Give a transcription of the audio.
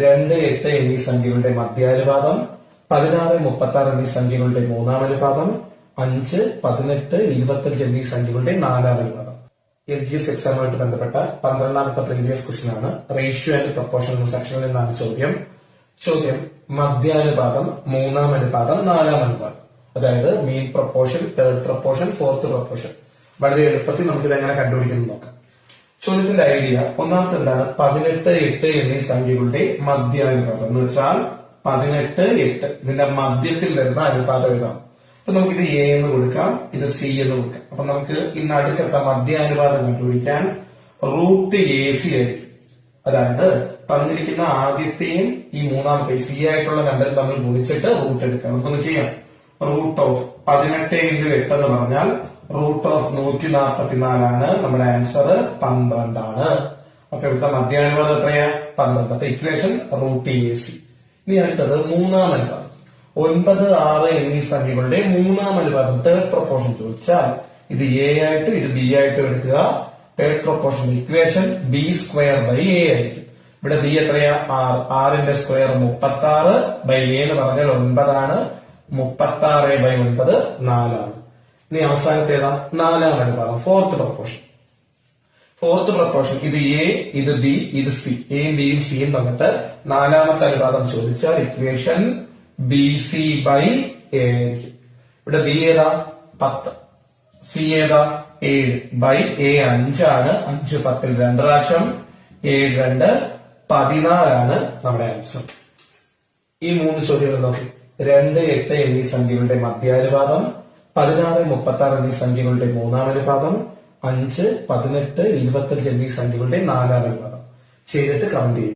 2, 8 എന്നീ സംഖ്യകളുടെ മധ്യാനുപാതം, 16, 36 എന്നീ സംഖ്യകളുടെ മൂന്നാം അനുപാതം, 5, 18, 25 എന്നീ സംഖ്യകളുടെ നാലാം അനുപാതം. LGS എക്സാമുമായിട്ട് ബന്ധപ്പെട്ട 12ാമത്തെ പ്രീവിയസ് ക്വസ്റ്റ്യൻ ആണ്. റേഷ്യോ ആൻഡ് പ്രൊപ്പോർഷൻ എന്ന സെക്ഷനിൽ നിന്നാണ് ചോദ്യം മധ്യാനുപാതം, മൂന്നാം അനുപാതം, നാലാം അനുപാതം. അതായത് മീൻ proportion, third proportion, fourth proportion. വളരെ എളുപ്പത്തിൽ നമുക്കിത് എങ്ങനെ കണ്ടുപിടിക്കുന്നു നോക്കാം. ചോദ്യത്തിന്റെ ഐഡിയ ഒന്നാമത്തെ എന്താണ്? 18, 8 എന്നീ സംഖ്യകളുടെ മധ്യാനുപാതം എന്ന് വെച്ചാൽ 18, 8 ഇതിന്റെ മധ്യത്തിൽ വരുന്ന അനുപാതം എഴുതാം. അപ്പൊ നമുക്കിത് എ എന്ന് കൊടുക്കാം, ഇത് സി എന്ന് കൊടുക്കാം. അപ്പൊ നമുക്ക് ഇന്ന് അടുക്കത്തെ മധ്യാനുപാതം കണ്ടുപിടിക്കാൻ റൂട്ട് AC ആയിരിക്കും. അതായത് തന്നിരിക്കുന്ന ആദ്യത്തെയും ഈ മൂന്നാമത്തെയും സി ആയിട്ടുള്ള രണ്ടും തമ്മിൽ ഗുണിച്ചിട്ട് റൂട്ട് എടുക്കാം. നമുക്കൊന്ന് ചെയ്യാം. റൂട്ട് ഓഫ് 18 × 8 എന്ന് പറഞ്ഞാൽ റൂട്ട് ഓഫ് 144 ആണ്. നമ്മുടെ ആൻസർ 12 ആണ്. അപ്പൊ ഇവിടുത്തെ മധ്യാനുപാതം എത്രയാ? 12. അപ്പൊ ഇക്വേഷൻ റൂട്ട് AC. ഇനി അടുത്തത് മൂന്നാം അനുപാതം. 9, 6 എന്നീ സംഖ്യകളുടെ മൂന്നാം അനുപാതം, തേർഡ് പ്രൊപ്പോർഷൻ ചോദിച്ചാൽ ഇത് എ ആയിട്ട് ഇത് ബി ആയിട്ട് എടുക്കുക. തേർഡ് പ്രൊപ്പോർഷൻ ഇക്വേഷൻ B²/A ആയിരിക്കും. ഇവിടെ ബി എത്രയാ? 6 ന്റെ സ്ക്വയർ 36 ബൈ എ എന്ന് പറഞ്ഞാൽ 9 ആണ്. 36/9 4 ആണ്. ഇനി അവസാനത്തേതാ? നാലാം അനുപാതം, ഫോർത്ത് പ്രൊപ്പോർഷൻ. ഫോർത്ത് പ്രൊപ്പോർഷൻ ഇത് എ, ഇത് ബി, ഇത് സി. എയും ബിയും സിയും തന്നിട്ട് നാലാമത്തെ അനുപാതം ചോദിച്ചാൽ ഇക്വേഷൻ BC/A ആയിരിക്കും. ഇവിടെ ബി ഏതാ? 10, സി ഏതാ? 7 ബൈ എ 5 ആണ്. 5 10 2 പ്രാവശ്യം, 7 2 14 ആണ് നമ്മുടെ ആൻസർ. ഈ മൂന്ന് ചോദ്യങ്ങൾ നോക്കി. 2, 8 എന്നീ സംഖ്യകളുടെ മധ്യാനുപാതം, 16, 36 എന്നീ സംഖ്യകളുടെ മൂന്നാം അനുപാതം, 5, 18, 25 എന്നീ സംഖ്യകളുടെ നാലാം അനുപാതം ചെയ്തിട്ട് കമന്റ് ചെയ്യും.